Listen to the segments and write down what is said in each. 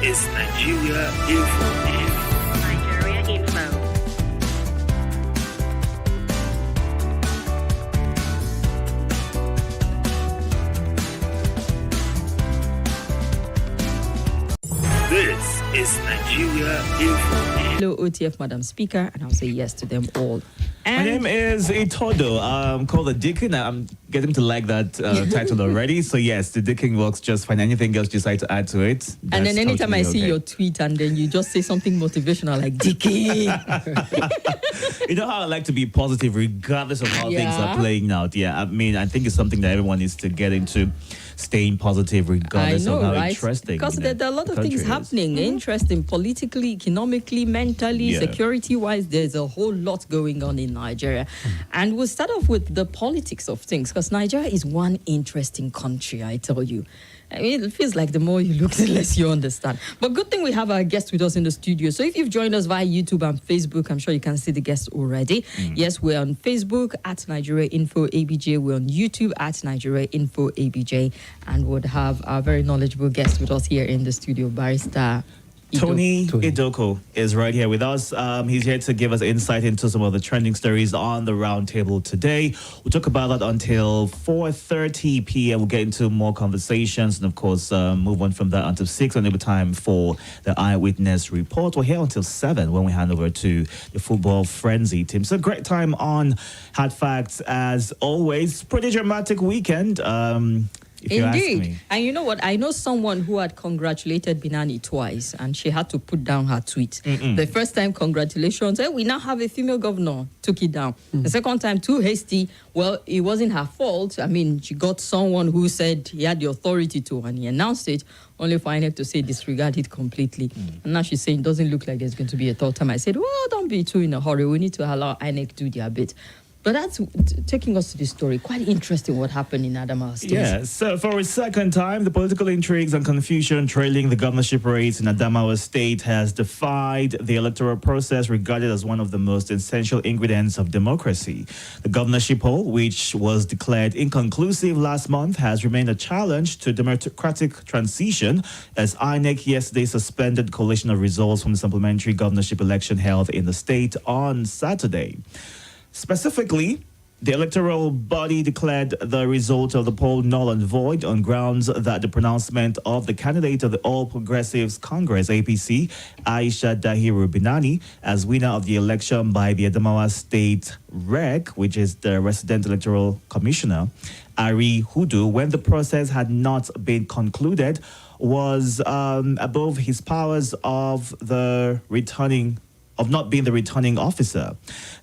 is Nigeria Info. Nigeria Info. This is Nigeria Info. Hello, OTF, Madam Speaker, and I'll say yes to them all. My name is Itodo. I'm called the Deacon. I'm getting to like that title already. So yes, the Deacon works just fine. Anything else you decide to add to it? And then anytime totally I see your tweet and then you just say something motivational like Deacon. You know how I like to be positive regardless of how things are playing out. Yeah, I mean, I think it's something that everyone needs to get into. Staying positive regardless of how interesting. Because there are a lot of things happening, interesting, politically, economically, mentally, security-wise. There's a whole lot going on in Nigeria. And we'll start off with the politics of things, because Nigeria is one interesting country, I tell you. I mean, it feels like the more you look, the less you understand. But good thing we have our guest with us in the studio. So if you've joined us via YouTube and Facebook, I'm sure you can see the guest already. Yes, we're on Facebook at Nigeria Info ABJ. We're on YouTube at Nigeria Info ABJ. And would have our very knowledgeable guest with us here in the studio, Barrister Tony Idoko is right here with us. He's here to give us insight into some of the trending stories on the Roundtable today. We'll talk about that until 4:30 p.m. We'll get into more conversations and, of course, move on from that until 6. And it'll be time for the Eyewitness Report. We're here until 7 when we hand over to the Football Frenzy team. So great time on Hard Facts as always. Pretty dramatic weekend. Indeed. And you know what? I know someone who had congratulated Binani twice and she had to put down her tweet. The first time, congratulations. We now have a female governor. Took it down. The second time, too hasty. Well, it wasn't her fault. I mean, she got someone who said he had the authority to, and he announced it, only for INEC to say disregard it completely. And now she's saying it doesn't look like there's going to be a third time. I said, well, don't be too in a hurry. We need to allow INEC do their bit. But that's taking us to the story. Quite interesting what happened in Adamawa State. Yeah, so for a second time, the political intrigues and confusion trailing the governorship race in Adamawa State has defied the electoral process, regarded as one of the most essential ingredients of democracy. The governorship poll, which was declared inconclusive last month, has remained a challenge to democratic transition as INEC yesterday suspended collation of results from the supplementary governorship election held in the state on Saturday. Specifically, the electoral body declared the result of the poll null and void on grounds that the pronouncement of the candidate of the All Progressives Congress, APC, Aisha Dahiru Binani, as winner of the election by the Adamawa State REC, which is the Resident Electoral Commissioner, Ari Hudu, when the process had not been concluded, was above his powers of not being the returning officer.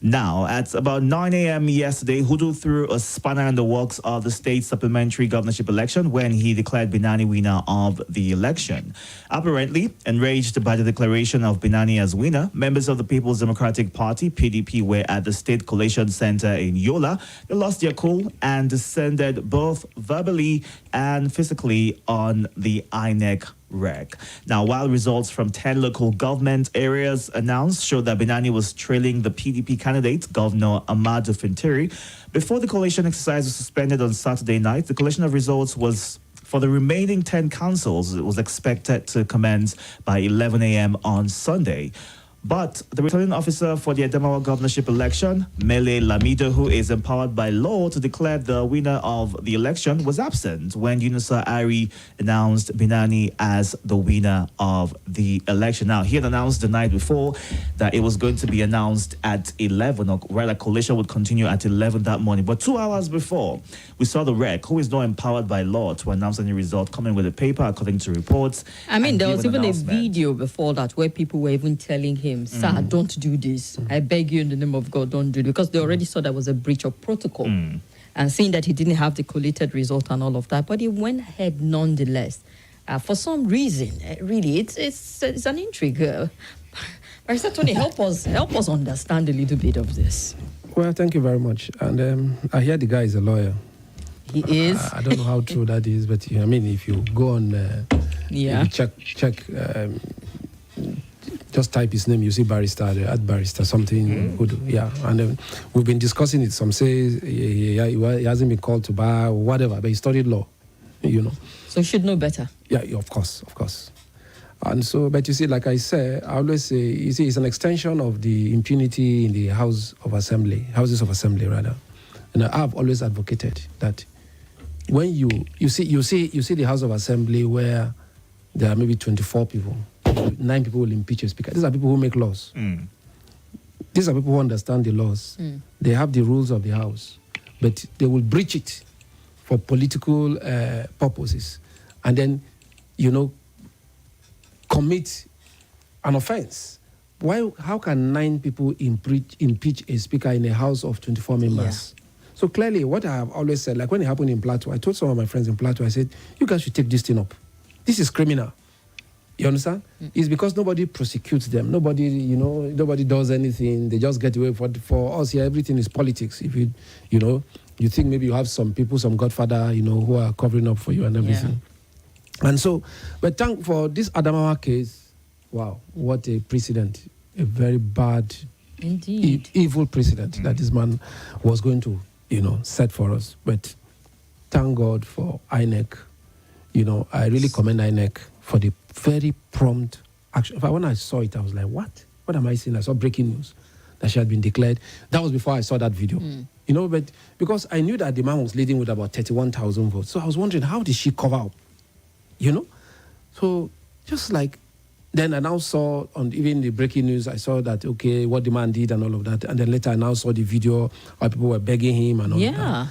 Now, at about 9 a.m. yesterday, Hudu threw a spanner in the works of the state supplementary governorship election when he declared Binani winner of the election. Apparently, enraged by the declaration of Binani as winner, members of the People's Democratic Party, PDP, were at the State Collation Center in Yola. They lost their cool and descended both verbally and physically on the INEC REC. Now, while results from 10 local government areas announced showed that Binani was trailing the PDP candidate, Governor Ahmadu Fintiri, before the collation exercise was suspended on Saturday night, the collation of results was for the remaining 10 councils. It was expected to commence by 11 a.m. on Sunday. But the returning officer for the Adamawa governorship election, Mele Lamido, who is empowered by law to declare the winner of the election, was absent when Yunusa Ari announced Binani as the winner of the election. Now, he had announced the night before that it was going to be announced at 11, or rather, collation would continue at 11 that morning. But 2 hours before, we saw the REC, who is now empowered by law to announce any result, coming with a paper according to reports. I mean, there was even a video before that where people were even telling him, sir, don't do this. I beg you in the name of God, don't do it. Because they already saw there was a breach of protocol. And saying that he didn't have the collated result and all of that. But he went ahead nonetheless. For some reason, really, it's an intrigue. Barrister Tony, help us understand a little bit of this. Well, thank you very much. And I hear the guy is a lawyer. He is. I don't know how true that is, but I mean, if you go on, if you check. Just type his name, you see Barrister, at Barrister, something good. Yeah, and we've been discussing it. Some say he hasn't been called to bar or whatever, but he studied law, you know. So he should know better. Yeah, of course. And so, but you see, like I say, I always say, you see, it's an extension of the impunity in the houses of assembly, rather. And I've always advocated that when you see the House of Assembly where there are maybe 24 people, 9 people will impeach a speaker. These are people who make laws. These are people who understand the laws. They have the rules of the House, but they will breach it for political purposes, and then, commit an offense. Why? How can 9 people impeach a speaker in a House of 24 members? Yeah. So clearly, what I have always said, like when it happened in Plateau, I told some of my friends in Plateau, I said, you guys should take this thing up. This is criminal. You understand? It's because nobody prosecutes them. Nobody does anything. They just get away. For us here, everything is politics. If you think maybe you have some people, some godfather, who are covering up for you and everything. Yeah. And so, but thank for this Adamawa case, wow, what a precedent. A very bad, indeed, evil precedent that this man was going to, set for us. But thank God for INEC. I really commend INEC for the very prompt action. When I saw it, I was like, what? What am I seeing? I saw breaking news that she had been declared. That was before I saw that video. But because I knew that the man was leading with about 31,000 votes. So I was wondering, how did she cover up? So just like, then I now saw on even the breaking news, I saw that, okay, what the man did and all of that. And then later I now saw the video where people were begging him and all of that.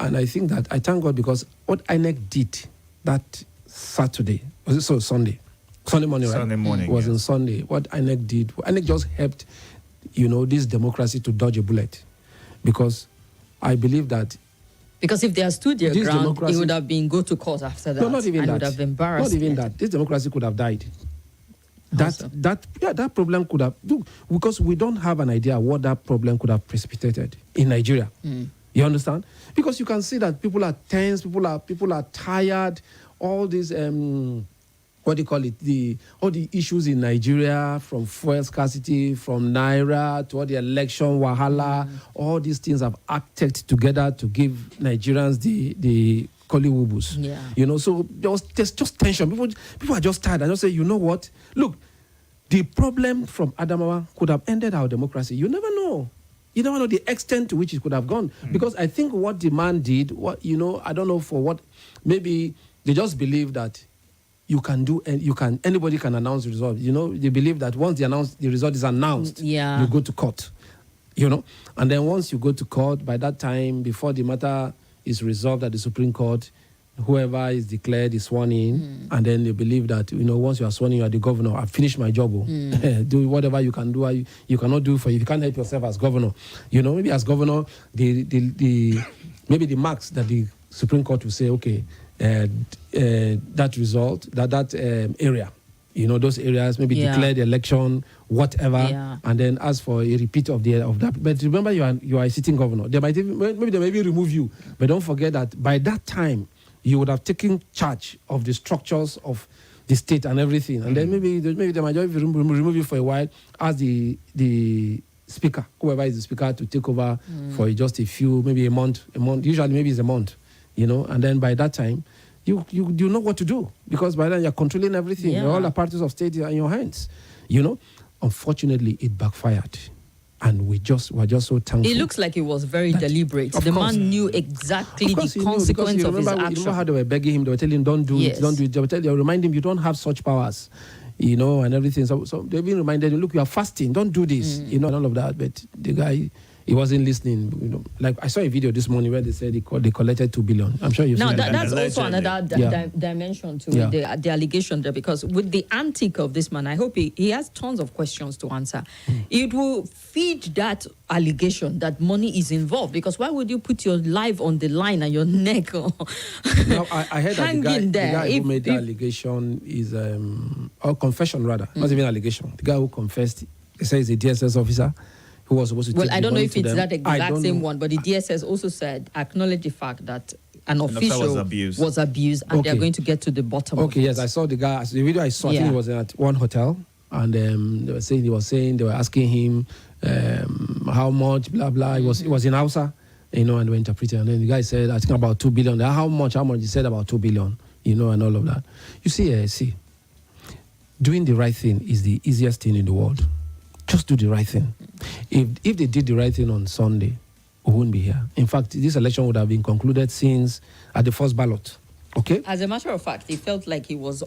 And I think that I thank God because what INEC did that Saturday, was it so Sunday? Sunday morning, right? Sunday morning. It was on Sunday. What INEC did, INEC just helped, this democracy to dodge a bullet. Because I believe that. Because if they are stood their ground, it would have been go to court after that. No, not even and that. Would have embarrassed. Not even that. This democracy could have died. That problem could have, because we don't have an idea what that problem could have precipitated in Nigeria. You understand? Because you can see that people are tense, people are tired. All these all the issues in Nigeria, from fuel scarcity, from Naira to all the election wahala, all these things have acted together to give Nigerians the Kolliwubus. Yeah. So there's just tension. People are just tired. I just say, you know what? Look, the problem from Adamawa could have ended our democracy. You never know. You never know the extent to which it could have gone. Because I think what the man did, I don't know for what, maybe they just believe that anybody can announce the result. They believe that once the result is announced, you go to court. And then once you go to court, by that time, before the matter is resolved at the Supreme Court, whoever is declared is sworn in, and then they believe that, once you are sworn in, you are the governor. I've finished my job. Do whatever you can do. You cannot do for you. You can't help yourself as governor. Maybe as governor, maybe the marks that the Supreme Court will say, okay, that result, that area, those areas, maybe declare the election, whatever, and then ask for a repeat of that. But remember, you are a sitting governor. They may remove you, but don't forget that by that time you would have taken charge of the structures of the state and everything, and then maybe they might just remove you for a while, ask the speaker, whoever is the speaker, to take over for just a few, maybe a month. Usually, maybe it's a month. And then by that time, you know what to do, because by then you're controlling everything. All the parties of state are in your hands. Unfortunately, it backfired, and we're just so thankful. It looks like it was very deliberate. The man knew exactly the consequence of his action. You remember how they were begging him? They were telling him, "Don't do it, don't do it." They were reminding him, "You don't have such powers." And everything. So they've been reminded, look, you are fasting, don't do this, and all of that. But the guy, he wasn't listening. Like I saw a video this morning where they said they collected 2 billion. I'm sure you've seen that. That's also another dimension to the allegation there, because with the antic of this man, I hope he has tons of questions to answer. It will feed that allegation that money is involved, because why would you put your life on the line and your neck now, I heard that the guy who made the allegation is or confession rather, not even allegation. The guy who confessed, he says he's a DSS officer who was supposed to take I don't know if it's them. that exact same one, but the DSS also acknowledged the fact that an official was abused, and they're going to get to the bottom of it. Yes, I saw the guy. The video I saw, I think it was at one hotel, and they were asking him how much, blah, blah. It was in Hausa, and they were interpreting. And then the guy said, I think about 2 billion. How much? He said about 2 billion, and all of that. You see, doing the right thing is the easiest thing in the world. Just do the right thing. If they did the right thing on Sunday, we wouldn't be here. In fact, this election would have been concluded since at the first ballot. Okay. As a matter of fact, it felt like it was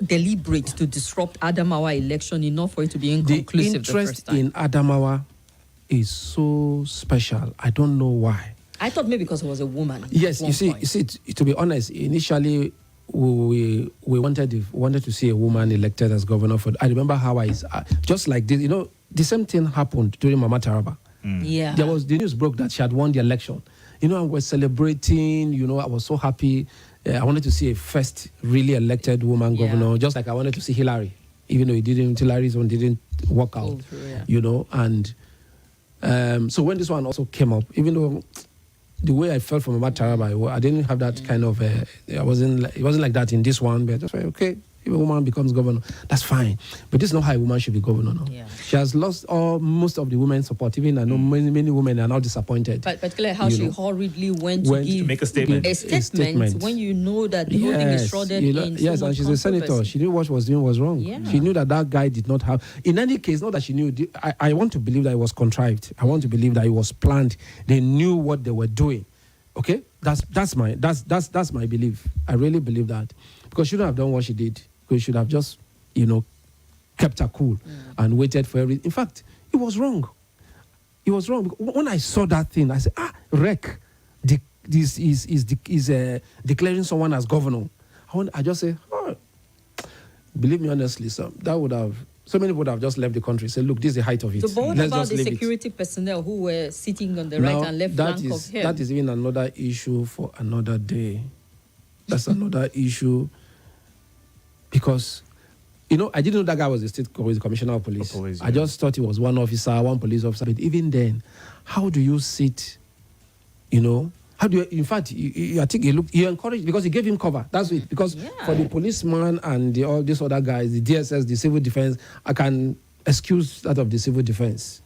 deliberate to disrupt Adamawa election enough for it to be inconclusive. The interest in Adamawa is so special. I don't know why. I thought maybe because it was a woman. Yes, you see, to be honest, initially we wanted to see a woman elected as governor. I remember how just like this, the same thing happened during Mama Taraba. Yeah. The news broke that she had won the election. I was celebrating, I was so happy. I wanted to see a first really elected woman governor, just like I wanted to see Hillary, even though Hillary's one didn't work out, and so when this one also came up, even though the way I felt from Mama Taraba, I didn't have that kind of, it wasn't like that in this one, but just like, okay, if a woman becomes governor, that's fine. But this is not how a woman should be governor now. Yeah. She has lost most of the women's support. Even I know many women are now disappointed. But particularly how she hurriedly went to make a statement. A statement when you know that the whole thing is shrouded in so much and she's a senator. She knew what she was doing was wrong. Yeah. She knew that guy did not have. In any case, not that she knew. I want to believe that it was contrived. I want to believe that it was planned. They knew what they were doing. Okay, that's my belief. I really believe that, because she shouldn't have done what she did. She should have just, kept her cool and waited for everything. In fact, it was wrong. It was wrong. When I saw that thing, I said, wreck. This is declaring someone as governor. I just say, believe me honestly, so many people would have just left the country. Say, look, this is the height of it. So, but what about the security personnel who were sitting on the right and left flank of him? That is even another issue for another day. That's another issue. Because, I didn't know that guy was the commissioner of police. I just thought he was one police officer. But even then, how do you sit, how do you, in fact, I think you encourage, because he gave him cover. That's it. Because for the policeman and all these other guys, the DSS, the civil defense, I can excuse that of the civil defense.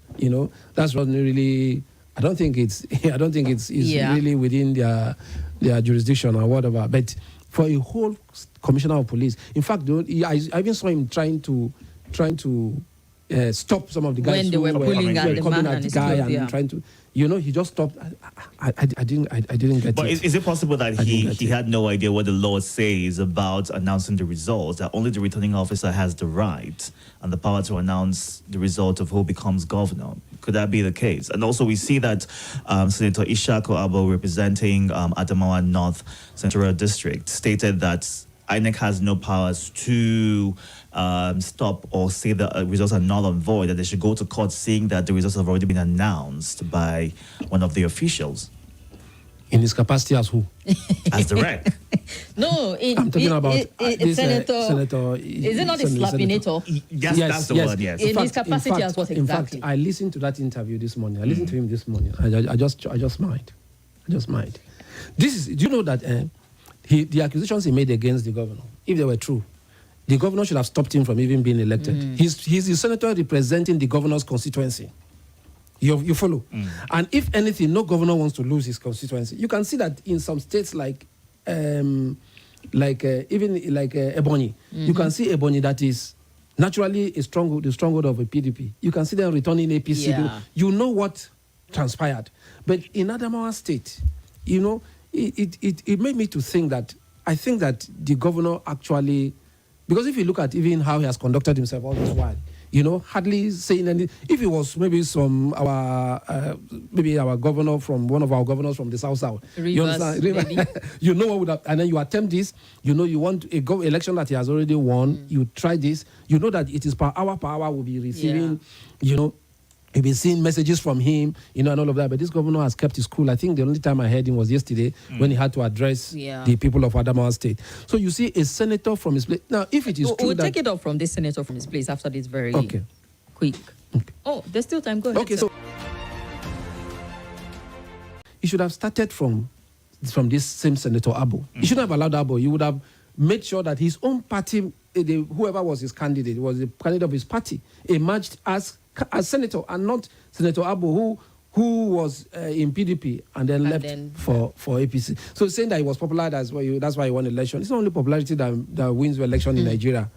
That's not really, I don't think it's really within their jurisdiction or whatever. But for a whole commissioner of police, in fact, I even saw him trying to stop some of the guys when they were pulling at the man and his guy and trying to, he just stopped. I didn't get it. But is it possible that he had no idea what the law says about announcing the results, that only the returning officer has the right and the power to announce the result of who becomes governor? Could that be the case? And also we see that Senator Ishaku Abbo, representing Adamawa North Central District, stated that INEC has no powers to stop or say the results are null and void, that they should go to court saying that the results have already been announced by one of the officials. In his capacity as who? As the rec. No, I'm talking about this Senator. Is it not a Slapinator? Yes, that's the word, yes. In his capacity as what exactly? In fact, I listened to that interview this morning. I listened to him this morning. I just smiled. Do you know that the accusations he made against the governor, if they were true, the governor should have stopped him from even being elected. He's the senator representing the governor's constituency. You follow? And if anything, no governor wants to lose his constituency. You can see that in some states like Ebonyi. You can see Ebonyi that is naturally the stronghold of a PDP. You can see them returning APC. Yeah. You know what transpired. But in Adamawa State, it made me to think that I think that the governor actually, because if you look at even how he has conducted himself all this while, hardly saying anything. If it was maybe our governor from one of our governors from the South, you understand? You know what would have, and then you attempt this. You want a election that he has already won. You try this. You know that it is per hour will be receiving. You've been seeing messages from him, and all of that. But this governor has kept his cool. I think the only time I heard him was yesterday when he had to address the people of Adamawa State. So you see a senator from his place. Now, if it is true we'll take it up from this senator from his place after this very quick. Okay. Oh, there's still time. Go ahead. Okay, so he should have started from this same Senator Abbo. He shouldn't have allowed Abbo. He would have made sure that his own party, whoever was his candidate, was the candidate of his party, emerged as senator, and not Senator Abbo, who was in PDP and then left for APC. So saying that he was popular, that's why he won the election. It's not only popularity that wins the election in Nigeria.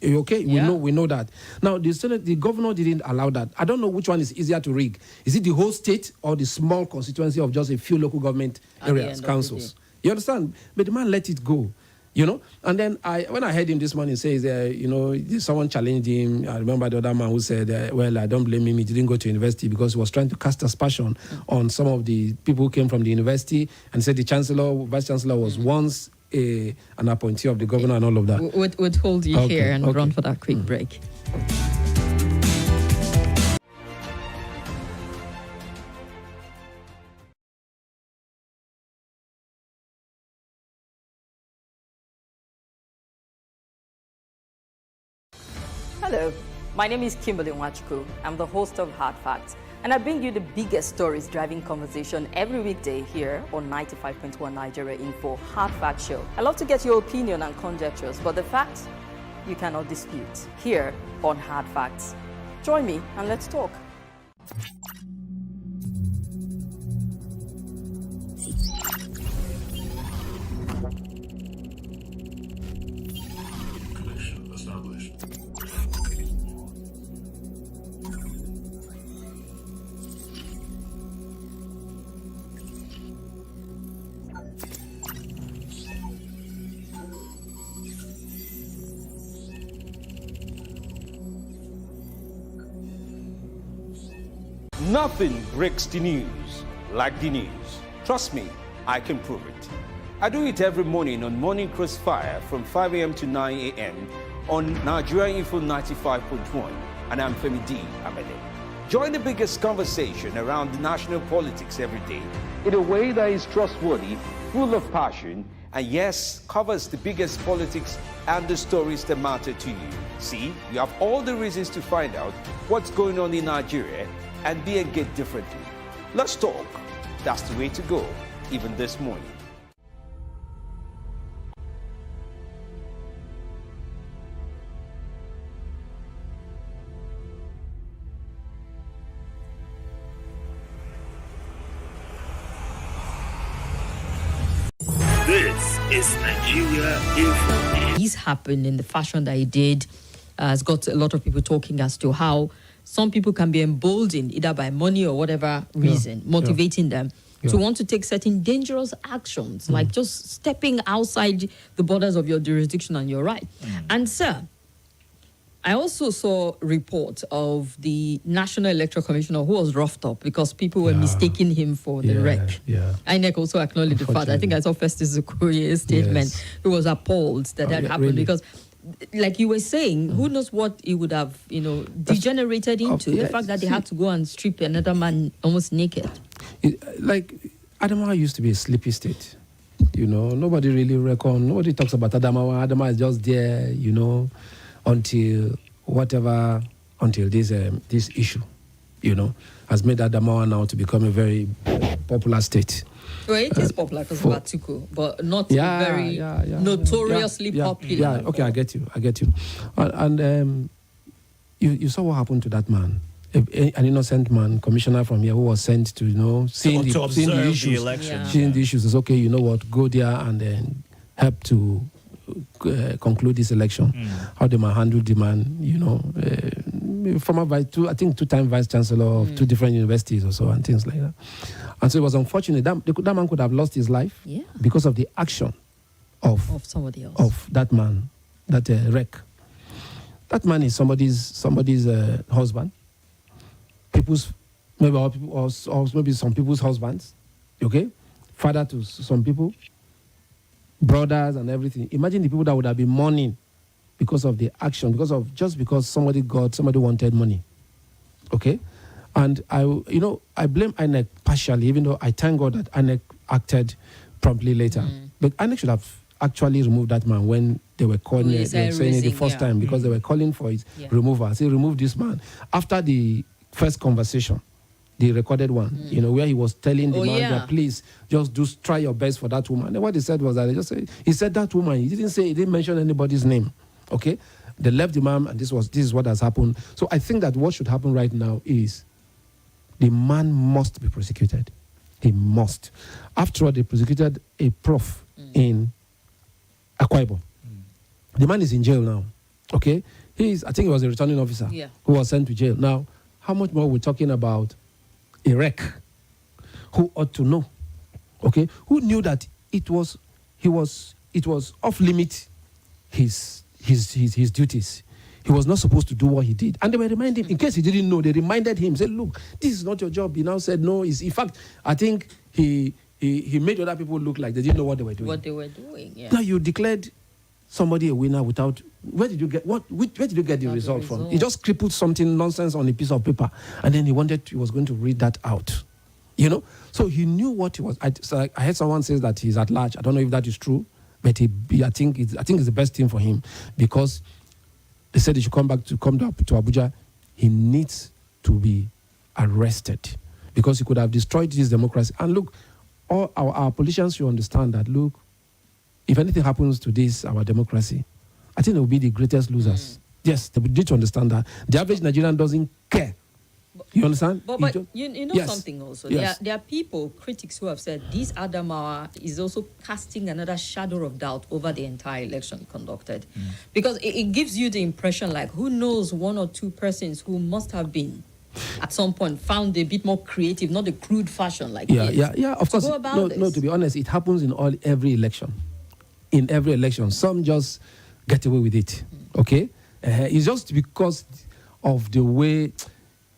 Okay, we know that. Now, the governor didn't allow that. I don't know which one is easier to rig. Is it the whole state or the small constituency of just a few local government areas, councils? You understand? But the man let it go. And then when I heard him this morning say, someone challenged him. I remember the other man who said, I don't blame him. He didn't go to university because he was trying to cast aspersion on some of the people who came from the university, and said the vice chancellor was once an appointee of the governor and all of that. We'll hold you here and run for that quick break. Hello, my name is Kimberly. I'm the host of Hard Facts, and I bring you the biggest stories driving conversation every weekday here on 95.1 Nigeria Info Hard Fact Show. I love to get your opinion and conjectures, but the facts you cannot dispute here on Hard Facts. Join me and let's talk. Nothing breaks the news like the news. Trust me, I can prove it. I do it every morning on Morning Crossfire from 5 a.m. to 9 a.m. on Nigeria Info 95.1, and I'm Femi D. Amede. Join the biggest conversation around national politics every day in a way that is trustworthy, full of passion, and yes, covers the biggest politics and the stories that matter to you. See, you have all the reasons to find out what's going on in Nigeria and be engaged differently. Let's talk. That's the way to go, even this morning. This is Nigeria Info. This happened in the fashion that it did. Has got a lot of people talking as to how some people can be emboldened either by money or whatever reason, motivating them to want to take certain dangerous actions, like just stepping outside the borders of your jurisdiction and your right. And sir, I also saw a report of the National Electoral Commissioner who was roughed up because people were mistaking him for the wreck. INEC also acknowledged the fact. I think I saw Festus Okoye's statement. He was appalled that happened because, like you were saying, who knows what he would have, degenerated into. The fact that they had to go and strip another man almost naked. Like, Adamawa used to be a sleepy state. Nobody really nobody talks about Adamawa. Adamawa is just there, until this issue, has made Adamawa now to become a very popular state. Well, it is popular because of Atuku, but not very notoriously popular. Okay, I get you. And you saw what happened to that man, an innocent man, commissioner from here, who was sent to, seeing the issues. Seeing the issues. It's okay, you know what, go there and then help to conclude this election. How they might handle the man, former two-time vice chancellor of two different universities or so, and things like that. And so it was unfortunate that man could have lost his life because of the action of somebody else, of that man, that wreck. That man is somebody's husband, maybe some people's husbands, okay, father to some people, brothers and everything. Imagine the people that would have been mourning because of the action, because somebody wanted money. Okay? And I blame INEC partially, even though I thank God that INEC acted promptly later. But INEC should have actually removed that man when they were calling saying it the first time, because they were calling for his removal. Say, remove this man. After the first conversation, the recorded one, where he was telling the man that please just try your best for that woman. And what he said was that he said that woman. He didn't mention anybody's name. Okay, they left the man, and this is what has happened. So I think that what should happen right now is the man must be prosecuted. He must. After all, they prosecuted a prof in Akwa Ibom. The man is in jail now. Okay? I think he was a returning officer who was sent to jail. Now, how much more we're talking about a wreck who ought to know? Okay? Who knew that it was off limit his duties. He was not supposed to do what he did. And they were reminding him, in case he didn't know, they reminded him, said, look, this is not your job. He now said, no. In fact, I think he made other people look like they didn't know what they were doing. Yeah. Now, you declared somebody a winner without... Where did you get the result from? He just crippled something nonsense on a piece of paper, and then he was going to read that out. You know? So he knew what he was... I heard someone say that he's at large. I don't know if that is true, but I think it's the best thing for him, because they said he should come to Abuja. He needs to be arrested, because he could have destroyed this democracy. And look, all our politicians should understand that, look, if anything happens to this, our democracy, I think they will be the greatest losers. Yes, they need to understand that. The average Nigerian doesn't care. You understand? But you know something also. Yes. There are people, critics, who have said this Adamawa is also casting another shadow of doubt over the entire election conducted. Because it gives you the impression like, who knows, one or two persons who must have been at some point found a bit more creative, not a crude fashion like this. Yeah, of course. No, to be honest, it happens in every election. In every election, some just get away with it. Okay? It's just because of the way...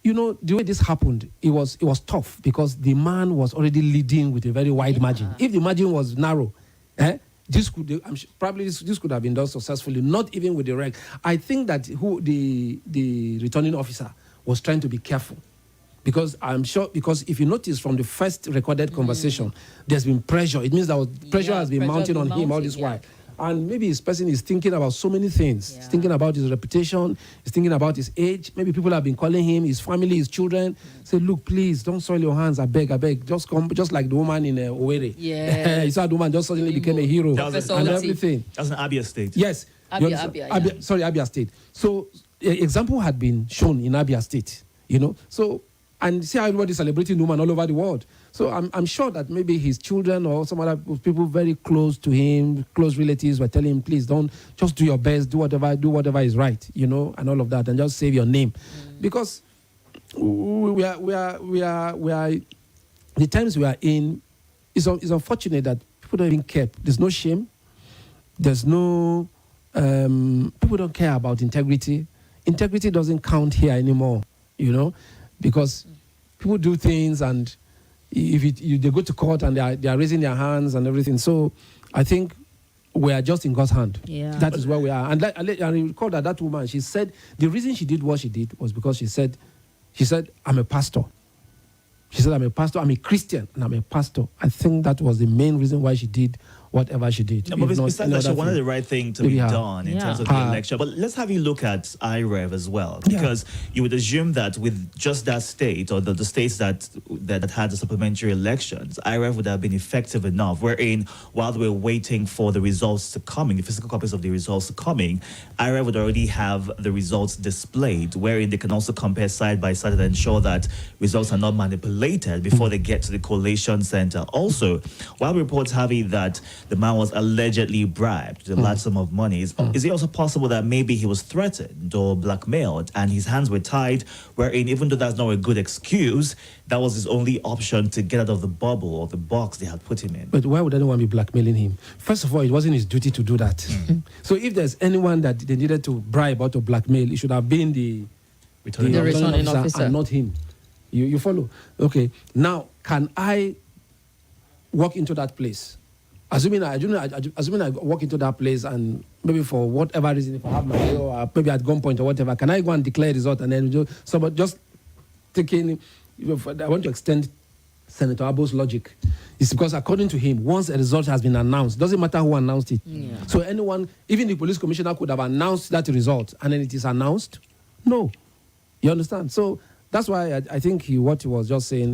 You know, the way this happened, it was tough, because the man was already leading with a very wide margin. If the margin was narrow, this could have been done successfully, not even with the reg. I think that the returning officer was trying to be careful, because I'm sure, because if you notice from the first recorded conversation, there's been pressure. It means that pressure has been mounting on him all this while. And maybe this person is thinking about so many things. He's thinking about his reputation. He's thinking about his age. Maybe people have been calling him, his family, his children. Say, look, please, don't soil your hands. I beg. Just come, just like the woman in Owerri. Yeah. You saw the woman just suddenly became a hero. And everything. That's an Abia state. Yes. Abia State. So, an example had been shown in Abia State, you know. So, and see how everybody's celebrating the woman all over the world. So I'm sure that maybe his children or some other people very close to him, close relatives, were telling him, please don't, just do your best, do whatever is right, you know, and all of that, and just save your name. Because we are the times we are in, it's unfortunate that people don't even care. There's no shame. There's no, people don't care about integrity. Integrity doesn't count here anymore, you know, because people do things, and if they go to court and they are raising their hands and everything. So I think we are just in God's hand. Yeah. That is where we are. And I recall that woman, she said the reason she did what she did was because she said, I'm a pastor. She said, I'm a pastor, I'm a Christian, and I'm a pastor. I think that was the main reason why she did whatever she did. No, but besides that, she wanted the right thing to be done in terms of the election. But let's have you look at IREV as well, because you would assume that with just that state, or the states that had the supplementary elections, IREV would have been effective enough, wherein while they were waiting for the results to come in, the physical copies of the results to come in, IREV would already have the results displayed, wherein they can also compare side by side and ensure that results are not manipulated before they get to the collation center. Also, while reports have it that the man was allegedly bribed with a large sum of money, is it also possible that maybe he was threatened or blackmailed and his hands were tied, wherein even though that's not a good excuse, that was his only option to get out of the bubble or the box they had put him in? But why would anyone be blackmailing him? First of all, it wasn't his duty to do that. So if there's anyone that they needed to bribe or to blackmail, it should have been the returning officer and not him. You follow? Okay. Now, can I walk into that place? Assuming I walk into that place and maybe for whatever reason, if I have my way or maybe at gunpoint or whatever, can I go and declare result and then just thinking, I want to extend Senator Abbo's logic. It's because according to him, once a result has been announced, doesn't matter who announced it. Yeah. So anyone, even the police commissioner could have announced that result and then it is announced? No. You understand? So that's why I think what he was just saying,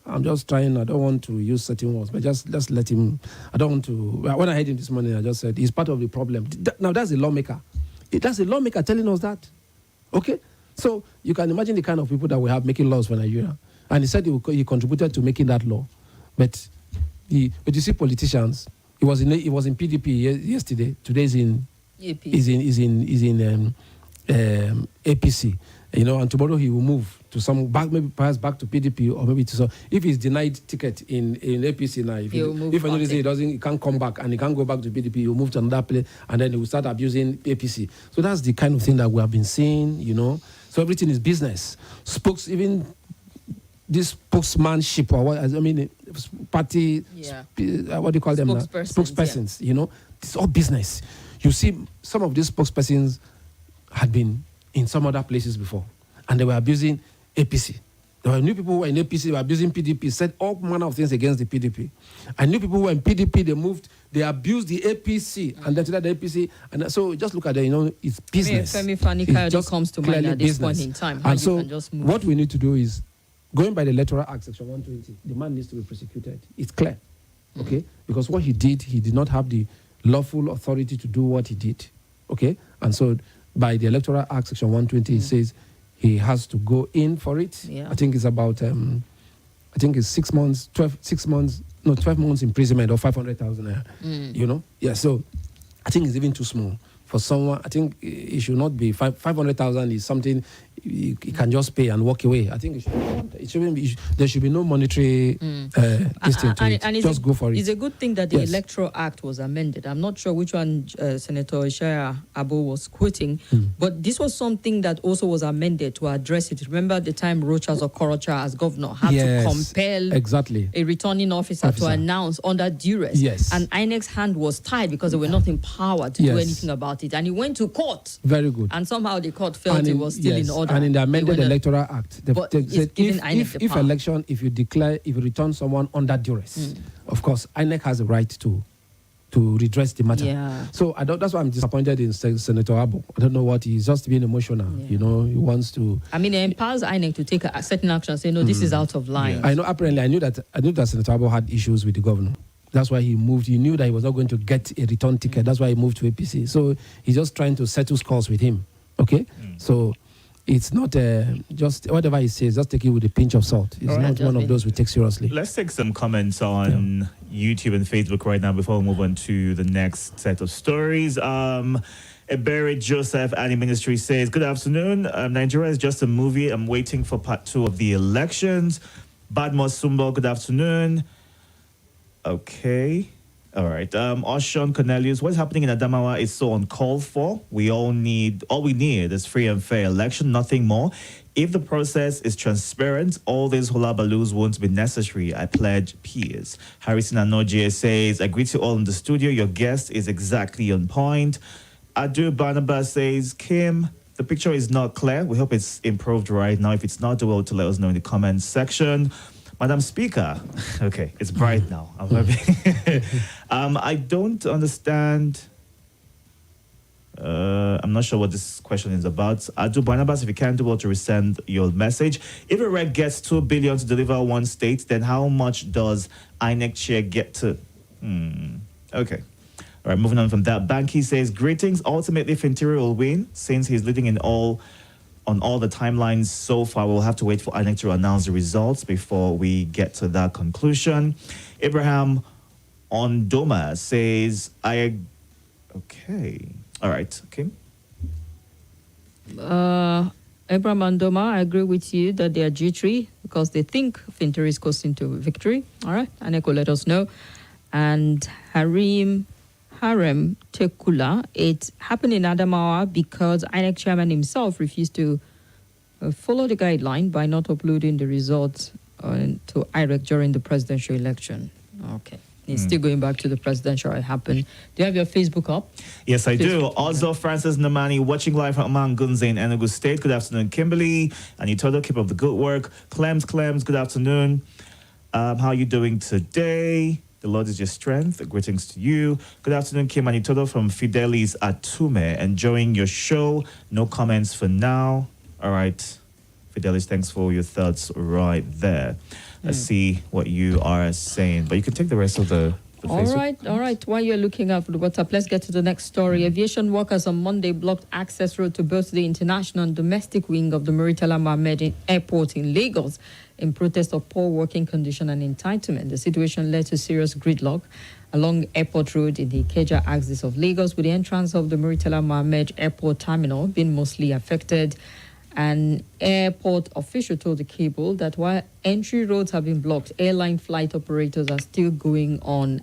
I'm just trying, I don't want to use certain words, but just let him, I don't want to, when I heard him this morning, I just said, he's part of the problem. Now, that's a lawmaker. That's a lawmaker telling us that. Okay? So, you can imagine the kind of people that we have making laws for Nigeria. And he said he contributed to making that law. But you see politicians, he was in PDP yesterday, today's in is in APC. And tomorrow he will move to some back, maybe perhaps back to PDP, or maybe to some. If he's denied ticket in APC now, if for any reason he can't come back and he can't go back to PDP, he'll move to another place and then he will start abusing APC. So that's the kind of thing that we have been seeing, So everything is business. Even this spokesmanship, or what party, what do you call them now? Spokespersons. It's all business. You see, some of these spokespersons had been in some other places before, and they were abusing APC. There were new people who were in APC, they were abusing PDP, said all manner of things against the PDP. And new people who were in PDP, they abused the APC, and then to that the APC. And so just look at it, it's business. Femi Fani just comes to mind at this point in time. And so what we need to do is, going by the Electoral Act, Section 120, the man needs to be prosecuted. It's clear, okay? Because what he did not have the lawful authority to do what he did, okay? And so by the Electoral Act, Section 120, it says he has to go in for it. Yeah. I think it's about, 12 months imprisonment or 500,000. Yeah, so I think it's even too small for someone. I think it should not be 500,000 is something you can just pay and walk away. I think there should be no monetary just go for it. It's a good thing that the Electoral Act was amended. I'm not sure which one Senator Abbo was quoting, but this was something that also was amended to address it. Remember the time Rochas Okorocha as governor had to compel a returning officer to announce under duress. Yes. And INEC's hand was tied because they were not empowered to do anything about it. And he went to court. Very good. And somehow the court felt it was still in order. And in the amended Electoral Act, if you return someone under duress, of course, INEC has the right to redress the matter. Yeah. So that's why I'm disappointed in Senator Abbo. I don't know what he's just being emotional. Yeah. He wants to. It empowers INEC to take a certain action and say, no, this is out of line. Yeah. I knew that Senator Abbo had issues with the governor. That's why he moved. He knew that he was not going to get a return ticket. That's why he moved to APC. So he's just trying to settle scores with him. Okay? So it's not just whatever he says, just take it with a pinch of salt. It's not one of those we take seriously. Let's take some comments on YouTube and Facebook right now before we move on to the next set of stories. Ebere Joseph Annie Ministry says, good afternoon. Nigeria is just a movie. I'm waiting for part 2 of the elections. Badmos Sumbo, good afternoon. Okay. All right. Oshun Cornelius, what's happening in Adamawa is so uncalled for. All we need is free and fair election, nothing more. If the process is transparent, all these hullabaloos won't be necessary. I pledge peace. Harrison Anoje says, agree to all in the studio. Your guest is exactly on point. Adu Barnabas says, Kim, the picture is not clear. We hope it's improved right now. If it's not, do well to let us know in the comments section. Madam Speaker, okay, it's bright now. I'm hoping. I don't understand. I'm not sure what this question is about. Adu Barnabas, if you can do well to resend your message. If a reg gets 2 billion to deliver one state, then how much does INEC chair get to? Okay. All right, moving on from that. Banky says, greetings. Ultimately, Fintiri will win since he's leading on all the timelines so far. We'll have to wait for INEC to announce the results before we get to that conclusion. Abraham Ondoma says, okay. All right. Okay. Abraham Ondoma, I agree with you that they are G3 because they think Fintiri is close to victory. All right. INEC will let us know. And Harem Tekula, it happened in Adamawa because INEC chairman himself refused to follow the guideline by not uploading the results to IREC during the presidential election. Okay. It's still going back to the presidential. It happened. Do you have your Facebook up? Yes, I do. Also, Francis Namani watching live from Mangunze in Enugu State. Good afternoon, Kimberly. And Itodo, keep up the good work. Clems, good afternoon. How are you doing today? The Lord is your strength. Greetings to you. Good afternoon, Kim and Itodo from Fidelis Atume. Enjoying your show. No comments for now. All right. Fidelis, thanks for your thoughts right there. Let's see what you are saying. But you can take the rest of the Facebook. All right. While you're looking out for the WhatsApp, let's get to the next story. Aviation workers on Monday blocked access road to both the international and domestic wing of the Murtala Mohammed Airport in Lagos in protest of poor working condition and entitlement. The situation led to serious gridlock along Airport Road in the Ikeja axis of Lagos, with the entrance of the Murtala Mohammed Airport Terminal being mostly affected. An airport official told the Cable that while entry roads have been blocked, airline flight operators are still going on.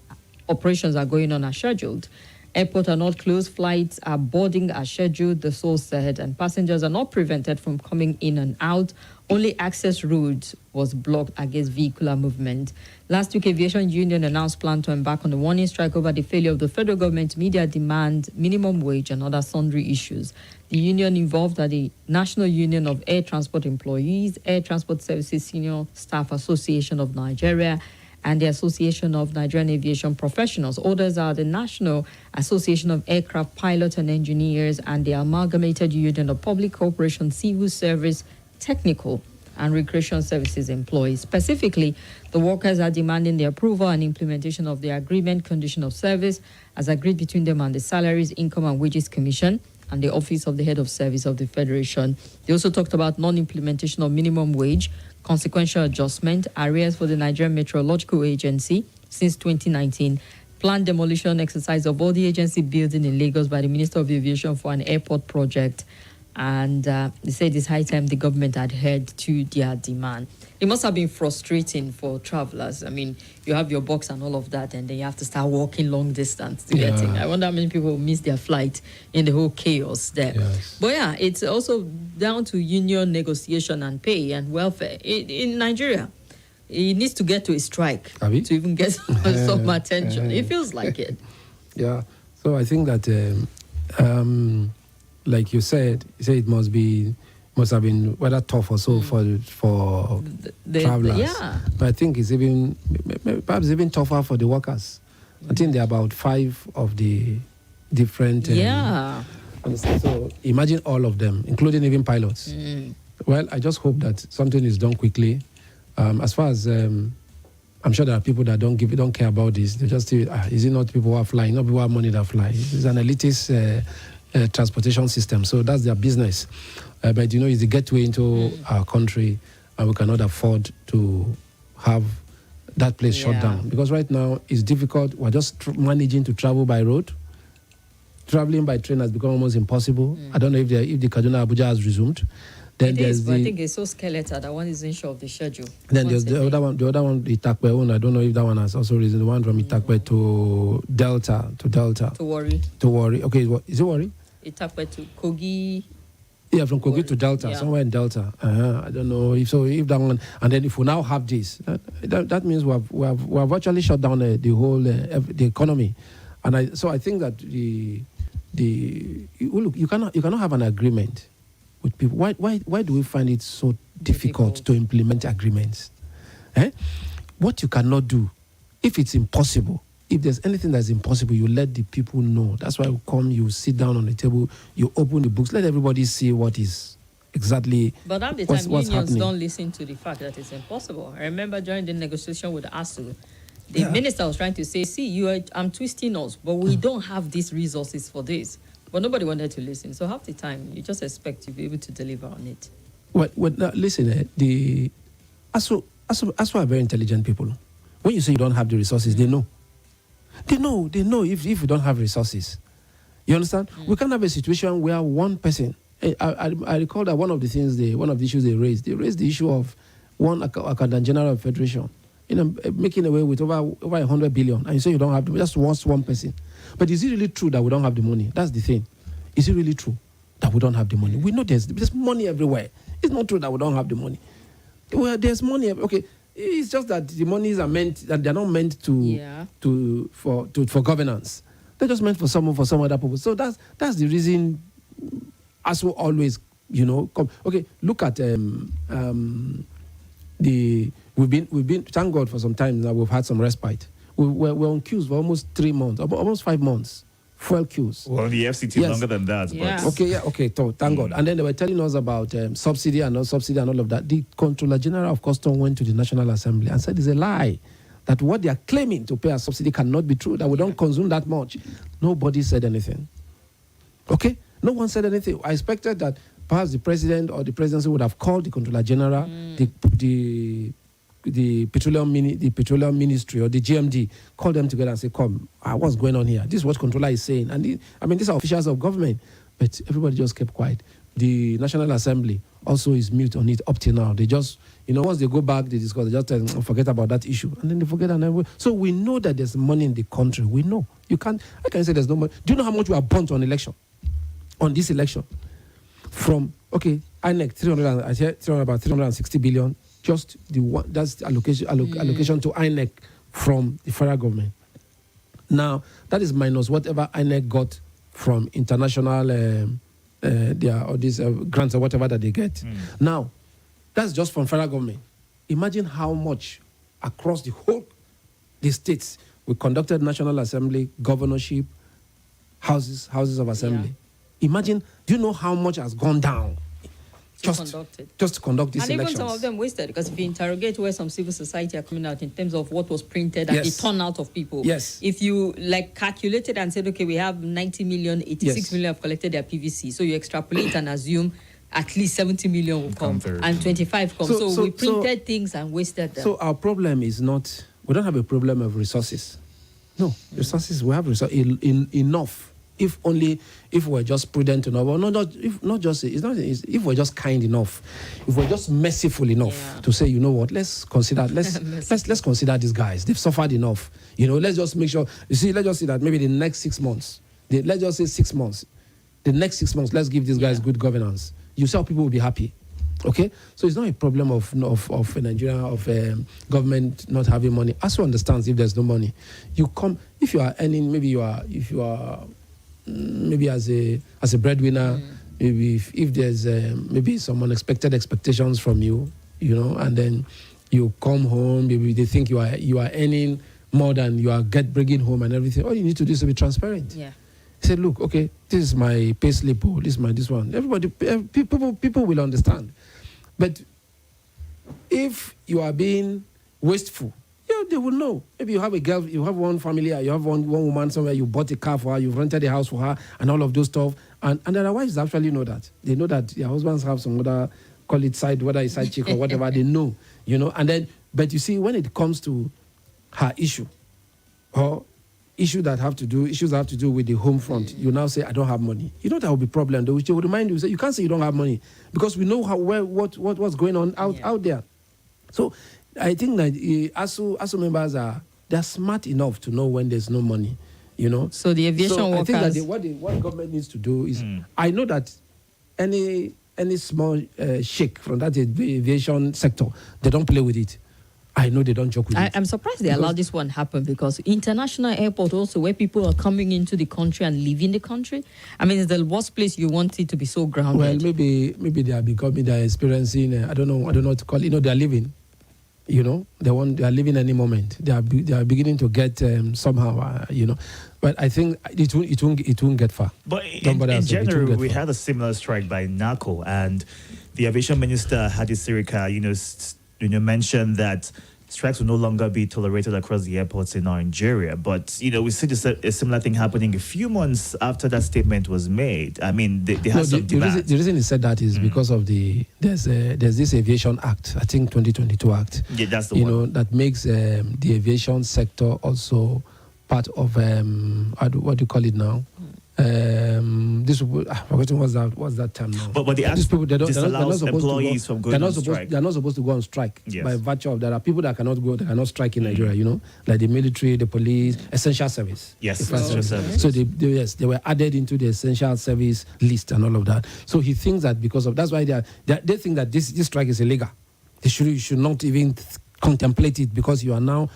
Operations are going on as scheduled. Airports are not closed. Flights are boarding as scheduled, the source said, and passengers are not prevented from coming in and out. Only access roads was blocked against vehicular movement. Last week, Aviation Union announced plan to embark on a warning strike over the failure of the federal government to meet their demand, minimum wage, and other sundry issues. The union involved are the National Union of Air Transport Employees, Air Transport Services Senior Staff Association of Nigeria, and the Association of Nigerian Aviation Professionals. Others are the National Association of Aircraft Pilots and Engineers and the Amalgamated Union of Public Corporation Civil Service, Technical and Recreation Services Employees. Specifically, the workers are demanding the approval and implementation of the agreement condition of service as agreed between them and the Salaries, Income and Wages Commission and the Office of the Head of Service of the Federation. They also talked about non-implementation of minimum wage, consequential adjustment, arrears for the Nigerian Meteorological Agency since 2019, planned demolition exercise of all the agency building in Lagos by the Minister of Aviation for an airport project. And they said it's high time the government adhered to their demand. It must have been frustrating for travelers. I mean, you have your box and all of that, and then you have to start walking long distance to get in. I wonder how many people miss their flight in the whole chaos there. Yes. But yeah, it's also down to union negotiation and pay and welfare. In Nigeria, it needs to get to a strike to even get some attention. It feels like it. Yeah. So I think that... like you said, it must have been rather tough or so for travelers. Yeah. But I think it's perhaps even tougher for the workers. I think there are about 5 of the different. So imagine all of them, including even pilots. Well, I just hope that something is done quickly. As far as I'm sure there are people that don't care about this. They just say, is it not people who are flying? Not people who have money that fly. It's an elitist transportation system, so that's their business. But it's the gateway into our country, and we cannot afford to have that place shut down, because right now it's difficult. We're just managing to travel by road. Traveling by train has become almost impossible. I don't know if the Kaduna Abuja has resumed. Then it is, but I think it's so skeletal. That one isn't sure of the schedule. Then there's the other one, Itakwe. I don't know if that one has also risen. The one from Itakwe to Delta. To Warri. Okay, is it Warri? Itakwe to Kogi. Yeah, from Kogi to Delta, somewhere in Delta. I don't know if that one, and then if we now have this, that means we have virtually shut down the whole the economy, and I think that you cannot have an agreement with people. Why do we find it so difficult to implement agreements? What you cannot do, if it's impossible. If there's anything that's impossible, you let the people know. That's why you come, you sit down on the table, you open the books, let everybody see what is exactly. But at the time, unions don't listen to the fact that it's impossible. I remember during the negotiation with ASU, the minister was trying to say, I'm twisting us, but we don't have these resources for this. But nobody wanted to listen. So half the time, you just expect to be able to deliver on it. Well, now, listen, the ASU are very intelligent people. When you say you don't have the resources, they know. They know if you don't have resources. You understand? We can't have a situation where one person. I recall that one of the issues they raised the issue of one Accountant General of Federation, making away with over 100 billion, and you say you don't have just one person. But is it really true that we don't have the money? That's the thing. Is it really true that we don't have the money? We know there's money everywhere. It's not true that we don't have the money. Well, there's money. Okay. It's just that the monies are they're not meant for governance. They're just meant for some other purpose. So that's the reason. As we always, Okay, look at we've been thank God for some time now we've had some respite. We're on queues for almost 3 months, almost 5 months. Fuel queues. Well, the FCT longer than that. Yeah. But Thank God. And then they were telling us about subsidy and non-subsidy and all of that. The Controller General of Customs went to the National Assembly and said it's a lie. That what they are claiming to pay as subsidy cannot be true, that we don't consume that much. Nobody said anything. Okay? No one said anything. I expected that perhaps the president or the presidency would have called the Controller General, the the petroleum ministry or the GMD, call them together and say, come, what's going on here? This is what controller is saying. And these are officials of government. But everybody just kept quiet. The National Assembly also is mute on it up till now. They just, once they go back, they discuss, they just forget about that issue. And then they forget. So we know that there's money in the country. We know. I can't say there's no money. Do you know how much we have burnt on this election? From, INEC, about 360 billion. Just that's allocation to INEC from the federal government. Now, that is minus whatever INEC got from international these grants or whatever that they get. Now, that's just from federal government. Imagine how much across the states we conducted National Assembly, Governorship, houses of assembly. Yeah. Imagine, do you know how much has gone down? Just to conduct these elections. And even some of them wasted, because if you interrogate where some civil society are coming out in terms of what was printed and the turnout of people. Yes. If you calculated and said, okay, we have 90 million, 86 million have collected their PVC. So you extrapolate and assume at least 70 million will come and 25 come. So we printed things and wasted them. So our problem is not, we don't have a problem of resources. No, resources, we have enough. If we're just prudent enough, or if we're just kind enough, if we're just merciful enough to say, let's consider these guys. They've suffered enough. Let's just make sure. Let's just say that maybe the next 6 months. Let's just say 6 months. The next 6 months, let's give these guys good governance. You see how people will be happy. Okay, so it's not a problem of Nigeria, of government not having money. ASU understands if there's no money. You come, if you are earning, maybe as a breadwinner, maybe if there's maybe some unexpected expectations from you, and then you come home, maybe they think you are earning more than you are bringing home and everything. All you need to do is to be transparent. Yeah. Say, look, okay, this is my pay slip, this one. Everybody, people will understand. But if you are being wasteful, they will know. Maybe you have a girl, you have one family, you have one woman somewhere, you bought a car for her, you've rented a house for her, and all of those stuff. And their wives actually know that. They know that their husbands have some other, call it whether it's side chick or whatever, they know, And then, but you see, when it comes to her issue, or issues that have to do with the home front, you now say, I don't have money. That will be a problem. They will remind you, say, you can't say you don't have money, because we know what's going on out there. So I think that ASU members they're smart enough to know when there's no money, So the aviation workers. I think that what government needs to do is, I know that any small shake from that aviation sector, they don't play with it. I know they don't joke with it. I'm surprised they allow this one happen, because international airport also, where people are coming into the country and leaving the country. I mean, it's the worst place you want it to be so grounded. Well, maybe they're experiencing, I don't know what to call it. They're living. They are living any moment. They are beginning to get somehow, But I think it won't get far. But in January, we had a similar strike by NACO, and the aviation minister, Hadi Sirika, mentioned that strikes will no longer be tolerated across the airports in Nigeria. But, we see a similar thing happening a few months after that statement was made. I mean, they had some demand. The reason he said that is because of there's this Aviation Act, I think 2022 Act. Yeah, that's the one. That makes the aviation sector also part of, what do you call it now? This what's that term now? But these people they're not employees from going on strike. They're not supposed to go on strike. Yes. By virtue of there are people that cannot go, they cannot strike in Nigeria. Like the military, the police, essential service. Yes, essential service. So they were added into the essential service list and all of that. So he thinks that because of that's why they think that this strike is illegal. They should not even contemplate it, because you are now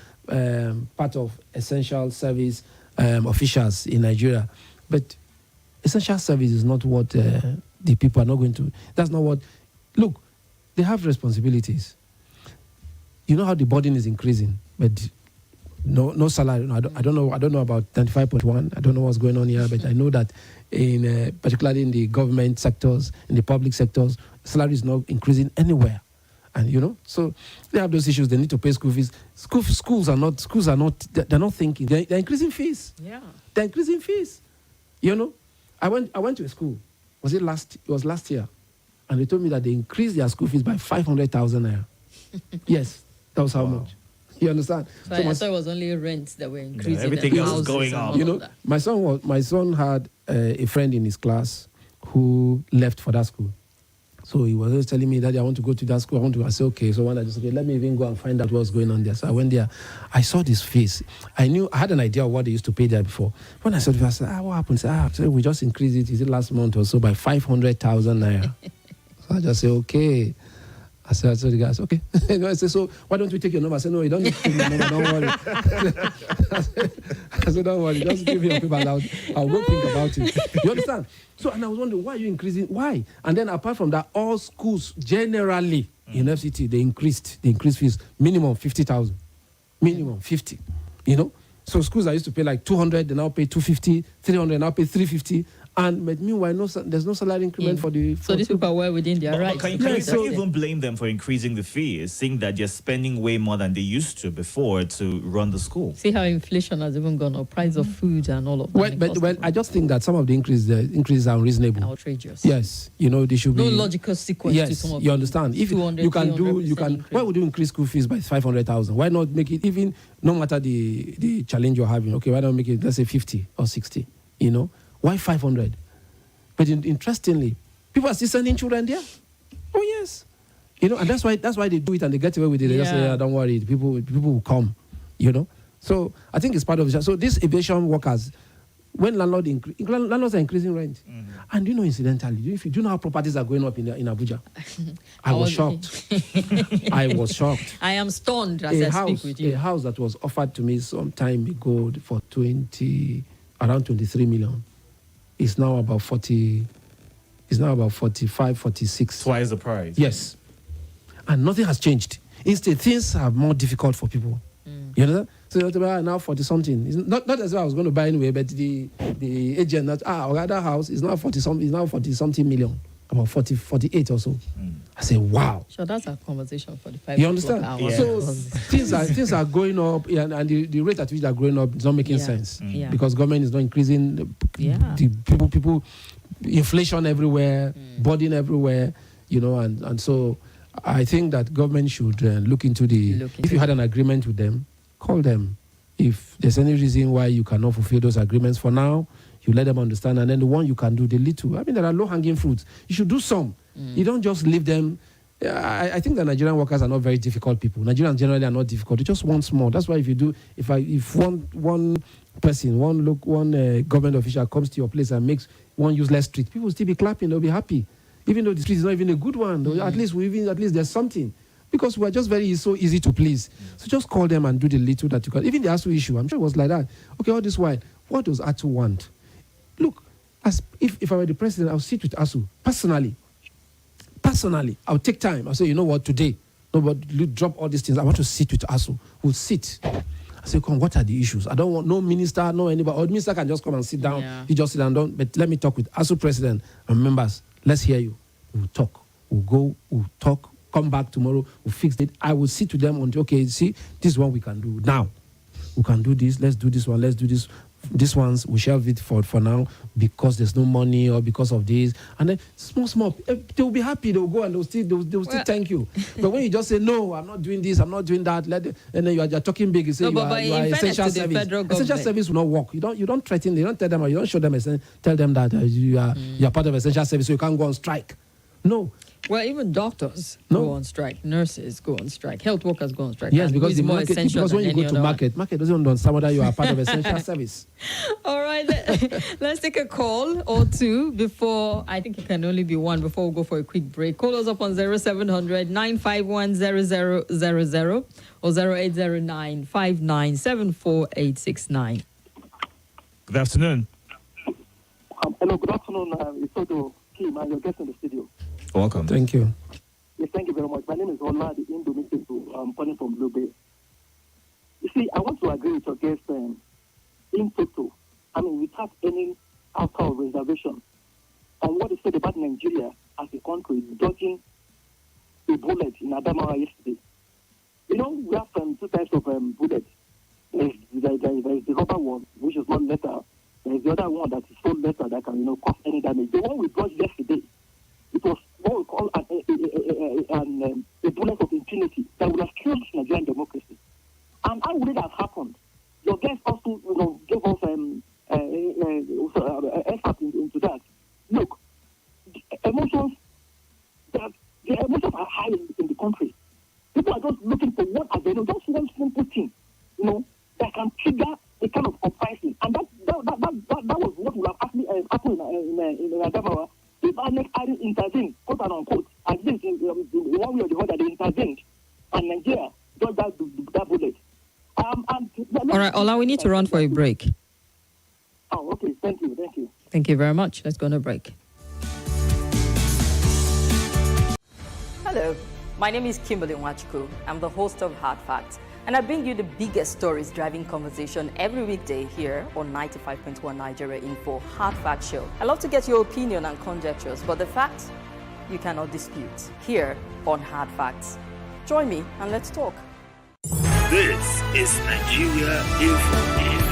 part of essential service officials in Nigeria. But essential service is not what the people are not going to. That's not what. Look, they have responsibilities. You know how the burden is increasing, but no salary. No, I don't know about 95.1. I don't know what's going on here, but I know that particularly in the government sectors, in the public sectors, salary is not increasing anywhere. And so they have those issues. They need to pay school fees. Schools are not. They're not thinking. They're increasing fees. Yeah. They're increasing fees. I went to a school. It was last year, and they told me that they increased their school fees by 500,000 naira. Yes, That was how much. You understand? So I thought it was only rents that were increasing. Everything else is going up. You know, my son had a friend in his class who left for that school. So he was just telling me that I want to go to that school. I said, okay. So when I just, okay, let me even go and find out what's going on there. So I went there. I saw this face. I had an idea of what they used to pay there before. When I saw it, I said, what happened? I said, we just increased it. Is it last month or so by 500,000 naira? So I just said, okay. I said to the guys, okay. I said, so why don't we take your number? I said, no, you don't need to take my number, don't worry. I said, don't worry, just give me your paper and I'll go think about it. You understand? So, and I was wondering, why are you increasing? Why? And then apart from that, all schools generally in FCT, they increased fees, minimum 50,000. Minimum 50, you know? So schools that used to pay like 200, they now pay 250, 300, now pay 350. And meanwhile, there's no salary increment for the... So these people are well within their rights. Can you even blame them for increasing the fees, seeing that they're spending way more than they used to before to run the school? See how inflation has even gone up, price of food and all of that. Well, I just think that some of the increases are unreasonable. Outrageous. Yes, you know, they should be... No logical sequence to some of you understand. If you can why would you increase school fees by 500,000? Why not make it even, no matter the challenge you're having, okay, why not make it, let's say 50 or 60, you know? Why 500? But interestingly, people are still sending children there. Oh yes, you know, and that's why they do it and they get away with it. They just say, don't worry, people will come, you know. So I think it's part of it. So these aviation workers, when landlords are increasing rent, and you know, incidentally, if you do know how properties are going up in Abuja, I was shocked. I was shocked. I am stunned as I speak with you. A house that was offered to me some time ago for around 23 million. It's now about 40. It's now about 45, 46. Twice the price. Yes, and nothing has changed. Instead, things are more difficult for people. You know, so now 40 something. It's not as well I was going to buy anyway, but the agent our other house is now 40 something. Is now 40 something million, about 48 or so. I say, wow. Sure, that's a conversation for the 5 You understand? Yeah. So things are going up, and the rate at which they're growing up is not making sense because government is not increasing the people, inflation everywhere, burden everywhere, you know, and so I think that government should look into if you had an agreement with them, call them. If there's any reason why you cannot fulfill those agreements for now, you let them understand, and then the one you can do, the little. I mean, there are low-hanging fruits. You should do some. You don't just leave them. I think that Nigerian workers are not very difficult people. Nigerians generally are not difficult. They just want small. That's why if one person, one government official comes to your place and makes one useless street, people will still be clapping. They'll be happy, even though the street is not even a good one. At least there's something. Because we're just so easy to please. So just call them and do the little that you can. Even the ASU issue, I'm sure it was like that. Okay, all this while, what does ASU want? Look, if I were the president, I'll sit with ASU personally. I'll take time. I'll say, you know what, today, drop all these things. I want to sit with ASU. We'll sit. I say, come, what are the issues? I don't want no minister, no anybody. Or minister can just come and sit down. Yeah. You just sit down. But let me talk with ASU president and members. Let's hear you. We'll talk. We'll go. We'll talk. Come back tomorrow. We'll fix it. I will sit with them until, okay, see, this is what we can do now. We can do this. Let's do this one. Let's do this. These ones, we shelve it for now because there's no money or because of this. And then small, they will be happy. They'll go and they'll still thank you. But when you just say, no, I'm not doing this, I'm not doing that, and then you're talking big, you say you are essential service. Essential service will not work. You don't threaten them, you don't tell them, you don't show them, tell them that you are part of essential service, so you can't go on strike. No. Well, even doctors go on strike, nurses go on strike, health workers go on strike. Yes, because when you go to market doesn't understand whether you are part of essential service. All right, let's take a call or two before, I think it can only be one before we go for a quick break. Call us up on 0700 951 0000 or 0809 5974 869. Good afternoon. Hello, good afternoon. Itodo, Kim, and your guest in the studio. Welcome. Thank you. Yes, thank you very much. My name is Ola, the Indomitable. I'm calling from Blue Bay. You see, I want to agree with your guest in total. I mean, without any alcohol reservation on what is said about Nigeria as a country dodging a bullet in Adamawa yesterday. You know, we have two types of bullets. There is the rubber one, which is not lethal. There is the other one that is so lethal that can, cause any damage. The one we dodged yesterday, it was what we call a bullet of impunity that would have killed Nigeria in the high in the country. People are just looking for what are they doing, just one simple thing, that can trigger a kind of uprising. And that was what would have actually happened in Adamawa if INEC hadn't intervened, quote unquote, at least in one way or the other, they intervened, and Nigeria got that bullet. All right, Ola, we need to run for a break. Oh, okay. Thank you. Thank you very much. Let's go on a break. Hello, my name is Kimberly. I'm the host of Hard Facts, and I bring you the biggest stories driving conversation every weekday here on 95.1 Nigeria Info Hard Fact Show. I love to get your opinion and conjectures, but the facts you cannot dispute here on Hard Facts. Join me and let's talk. This is Nigeria Info.